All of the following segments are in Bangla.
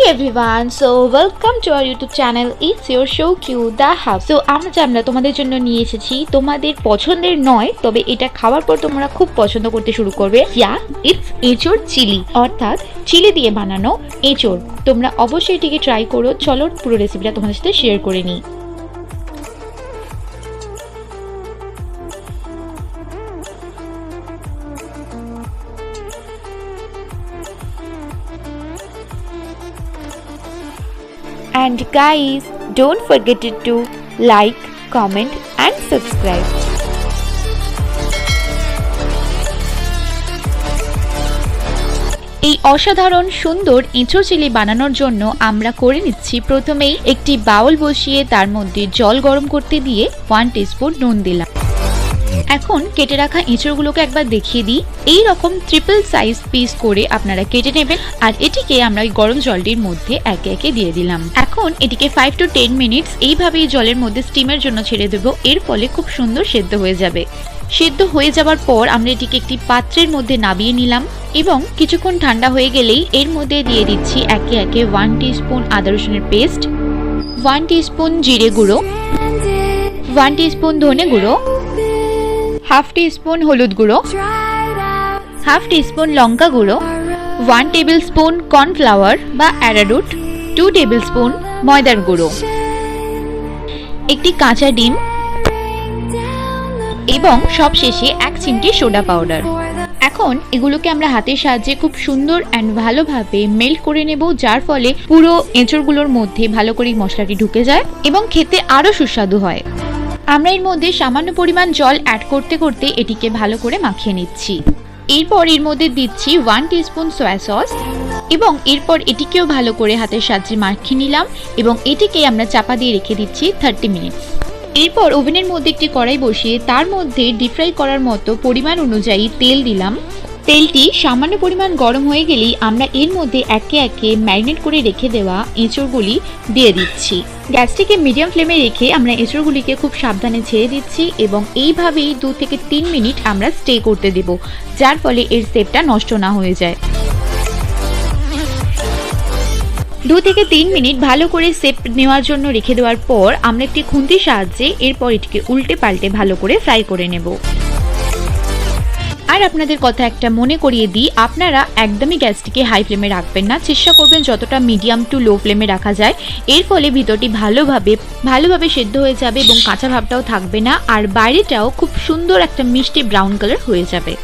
everyone, so welcome to our YouTube channel. It's your Soukiu the house. So আমরা তোমাদের জন্য নিয়ে এসেছি তোমাদের পছন্দের নয়, তবে এটা খাওয়ার পর তোমরা খুব পছন্দ করতে শুরু করবে। It's Echor Chilli, অর্থাৎ চিলি দিয়ে বানানো এঁচোড়। তোমরা অবশ্যই এটিকে ট্রাই করো। চলো পুরো রেসিপিটা তোমাদের সাথে শেয়ার করে নিই। And guys, don't forget to like, comment and subscribe. এই অসাধারণ সুন্দর এঁচোড় চিলি বানানোর জন্য আমরা করে নিচ্ছি প্রথমেই একটি বাউল বসিয়ে তার মধ্যে জল গরম করতে দিয়ে 1 টিস্পুন নুন দিলাম। এখন কেটে রাখা এঁচোড়গুলোকে একবার দেখিয়ে দিই। এই রকম ট্রিপল সাইজ পিস করে আপনারা কেটে নেবেন আর এটিকে আমরা ওই গরম জলটির মধ্যে একে একে দিয়ে দিলাম। এখন এটিকে 5 to 10 মিনিটস এইভাবেই জলের মধ্যে স্টিমের জন্য ছেড়ে দেব। এর ফলে খুব সুন্দর সেদ্ধ হয়ে যাবে। সেদ্ধ হয়ে যাওয়ার পর আমরা এটিকে একটি পাত্রের মধ্যে নামিয়ে নিলাম এবং কিছুক্ষণ ঠান্ডা হয়ে গেলেই এর মধ্যে দিয়ে দিচ্ছি একে একে 1 টিস্পুন আদা রসুনের পেস্ট, 1 টিস্পুন জিরে গুঁড়ো, 1 টিস্পুন ধনে গুঁড়ো, হাফ টিস্পুন হলুদ গুঁড়ো, হাফ টিস্পুন লঙ্কা গুঁড়ো, 1 টেবিল স্পুন কর্নফ্লাওয়ার বা অ্যারারুট, 2 টেবিল স্পুন ময়দার গুঁড়ো, একটি কাঁচা ডিম এবং সবশেষে 1 চিমটি সোডা পাউডার। এখন এগুলোকে আমরা হাতের সাহায্যে খুব সুন্দর এন্ড ভালোভাবে মেল্ট করে নেব, যার ফলে পুরো এঁচোড়গুলোর মধ্যে ভালো করে মশলাটি ঢুকে যায় এবং খেতে আরো সুস্বাদু হয়। আমরা এর মধ্যে সামান্য পরিমাণ জল অ্যাড করতে করতে এটিকে ভালো করে মাখিয়ে নিচ্ছি। এরপর এর মধ্যে দিচ্ছি 1 টিস্পুন সয়া সস এবং এরপর এটিকেও ভালো করে হাতের সাহায্যে মাখিয়ে নিলাম এবং এটিকে আমরা চাপা দিয়ে রেখে দিচ্ছি 30 মিনিট। এরপর ওভেনের মধ্যে একটি কড়াই বসিয়ে তার মধ্যে ডিপ ফ্রাই করার মতো পরিমাণ অনুযায়ী তেল দিলাম। তেলটি সামান্য পরিমাণ গরম হয়ে গেলেই আমরা এর মধ্যে একে একে ম্যারিনেট করে রেখে দেওয়া এঁচোড়গুলি দিয়ে দিচ্ছি। গ্যাসটিকে মিডিয়াম ফ্লেমে রেখে আমরা এঁচোড়গুলিকে খুব সাবধানে ছেড়ে দিচ্ছি এবং এইভাবেই 2 থেকে 3 মিনিট আমরা স্টে করতে দেব, যার ফলে এর শেপটা নষ্ট না হয়ে যায়। 2 থেকে 3 মিনিট ভালো করে শেপ নেওয়ার জন্য রেখে দেওয়ার পর আমরা একটি খুন্তির সাহায্যে এরপর এটিকে উল্টে পাল্টে ভালো করে ফ্রাই করে নেব। আর আপনাদের কথা একটা মনে করিয়ে দিই, আপনারা একদমই গ্যাসটিকে হাই ফ্লেমে রাখবেন না, চেষ্টা করবেন যতটা মিডিয়াম টু লো ফ্লেমে রাখা যায়। এর ফলে ভিতরটি ভালোভাবে সেদ্ধ হয়ে যাবে এবং কাঁচা ভাবটাও থাকবে না, আর বাইরেটাও খুব সুন্দর একটা মিষ্টি ব্রাউন কালার হয়ে যাবে।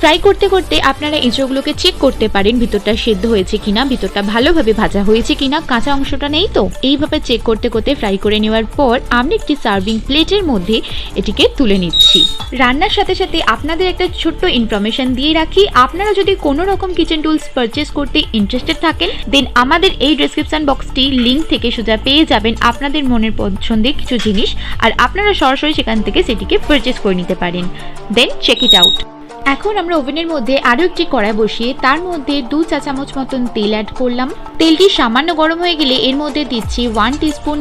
ফ্রাই করতে করতে আপনারা এঁচোড়গুলোকে চেক করতে পারেন ভিতরটা সেদ্ধ হয়েছে কিনা, ভিতরটা ভালোভাবে ভাজা হয়েছে কিনা, কাঁচা অংশটা নেই তো। এইভাবে চেক করতে করতে ফ্রাই করে নেওয়ার পর আমরা একটি সার্ভিং প্লেটের মধ্যে এটিকে তুলে নিচ্ছি। রান্নার সাথে সাথে আপনাদের একটা ছোট্ট ইনফরমেশন দিয়ে রাখি, আপনারা যদি কোনো রকম কিচেন টুলস পারচেস করতে ইন্টারেস্টেড থাকেন দেন আমাদের এই ডেসক্রিপশন বক্সটি লিঙ্ক থেকে সোজা পেয়ে যাবেন আপনাদের মনের পছন্দের কিছু জিনিস, আর আপনারা সরাসরি সেখান থেকে সেটিকে পারচেস করে নিতে পারেন। দেন চেক ইট আউট। এখন আমরা ওভেনের মধ্যে আরো একটি কড়াই বসিয়ে তার মধ্যে 2 চা চামচ মতন তেল অ্যাড করলাম। তেলটি সামান্য গরম হয়ে গেলে এর মধ্যে দিচ্ছি 1 টিস্পুন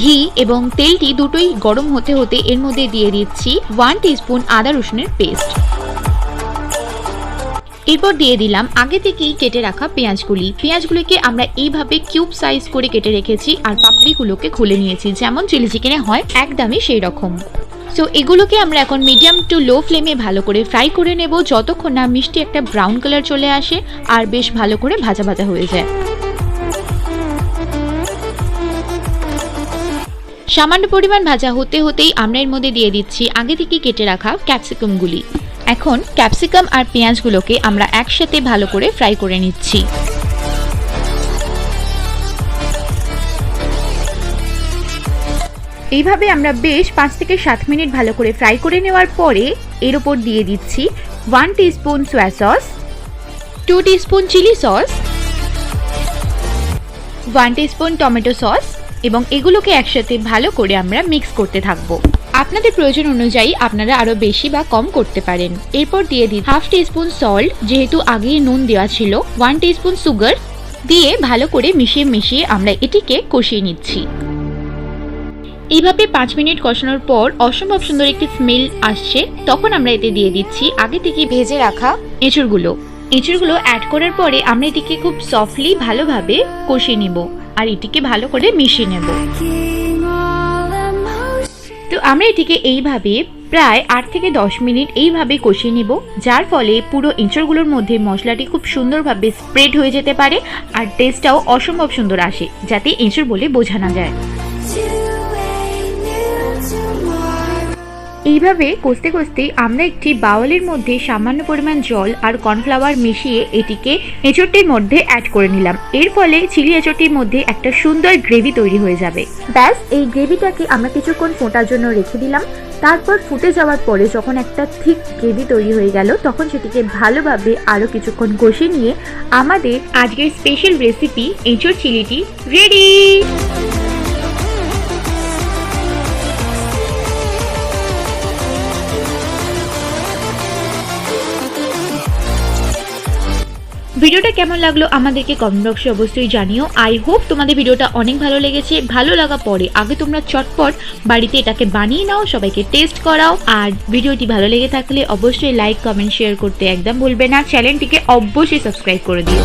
ঘি এবং তেলটি দুটোই গরম হতে হতে এর মধ্যে দিয়ে দিচ্ছি 1 টিস্পুন আদা রসুনের পেস্ট। এরপর দিয়ে দিলাম আগে থেকেই কেটে রাখা পেঁয়াজগুলিকে আমরা এইভাবে কিউব সাইজ করে কেটে রেখেছি আর পাপড়িগুলোকে খুলে নিয়েছি, যেমন চিলি চিকেনে হয় একদমই সেই রকম। সো এগুলোকে আমরা এখন মিডিয়াম টু লো ফ্লেমে ভালো করে ফ্রাই করে নেব, যতক্ষণ না মিষ্টি একটা ব্রাউন কালার চলে আসে আর বেশ ভালো করে ভাজা ভাজা হয়ে যায়। সামান্য পরিমাণ ভাজা হতে হতেই আমরা এর মধ্যে দিয়ে দিচ্ছি আগে থেকে কেটে রাখা ক্যাপসিকামগুলি। এখন ক্যাপসিকাম আর পেঁয়াজগুলোকে আমরা একসাথে ভালো করে ফ্রাই করে নিচ্ছি। এইভাবে আমরা বেশ 5 থেকে 7 মিনিট ভালো করে ফ্রাই করে নেওয়ার পরে এর উপর দিয়ে দিচ্ছি 1 teaspoon soya sauce, 2 teaspoon chilli sauce, 1 teaspoon tomato sauce এবং এগুলোকে একসাথে ভালো করে আমরা মিক্স করতে থাকবো। আপনাদের প্রয়োজন অনুযায়ী আপনারা আরো বেশি বা কম করতে পারেন। এরপর দিয়ে দিই হাফ টিস্পুন সল্ট, যেহেতু আগেই নুন দেওয়া ছিল, 1 টিস্পুন সুগার দিয়ে ভালো করে মিশিয়ে আমরা এটিকে কষিয়ে নিচ্ছি। এইভাবে 5 মিনিট কষানোর পর অসম্ভব সুন্দর একটি স্মেল আসছে, তখন আমরা এতে দিয়ে দিচ্ছি আগে থেকে ভেজে রাখা এঁচড়গুলো। এঁচড়গুলো অ্যাড করার পরে আমরা এটিকে খুব সফটলি ভালোভাবে কষিয়ে নেব আর এটিকে ভালো করে মিশিয়ে নেব। তো আমরা এটিকে এইভাবে প্রায় 8 থেকে 10 মিনিট এইভাবে কষিয়ে নেব, যার ফলে পুরো এঁচড়গুলোর মধ্যে মশলাটি খুব সুন্দরভাবে স্প্রেড হয়ে যেতে পারে আর টেস্টটাও অসম্ভব সুন্দর আসে, যাতে এঁচড় বলে বোঝা না যায়। এইভাবে কষতে কষতে আমরা একটি বাউলের মধ্যে সামান্য পরিমাণ জল আর কর্নফ্লাওয়ার মিশিয়ে এটিকে এঁচড়টির মধ্যে অ্যাড করে নিলাম। এর ফলে চিলি এঁচড়টির মধ্যে একটা সুন্দর গ্রেভি তৈরি হয়ে যাবে। ব্যাস, এই গ্রেভিটাকে আমরা কিছুক্ষণ ফোটার জন্য রেখে দিলাম। তারপর ফুটে যাওয়ার পরে যখন একটা থিক গ্রেভি তৈরি হয়ে গেল, তখন সেটিকে ভালোভাবে আরও কিছুক্ষণ কষিয়ে নিয়ে আমাদের আজকের স্পেশাল রেসিপি এঁচড় চিলিটি রেডি। ভিডিওটা কেমন লাগলো আমাদেরকে কমেন্ট বক্সে অবশ্যই জানিও। আই হোপ তোমাদের ভিডিওটা অনেক ভালো লেগেছে। ভালো লাগা পরে আগে তোমরা চটপট বাড়িতে এটাকে বানিয়ে নাও, সবাইকে টেস্ট করাও। আর ভিডিওটি ভালো লেগে থাকলে অবশ্যই লাইক, কমেন্ট, শেয়ার করতে একদম ভুলবে না। চ্যানেলটিকে অবশ্যই সাবস্ক্রাইব করে দিও।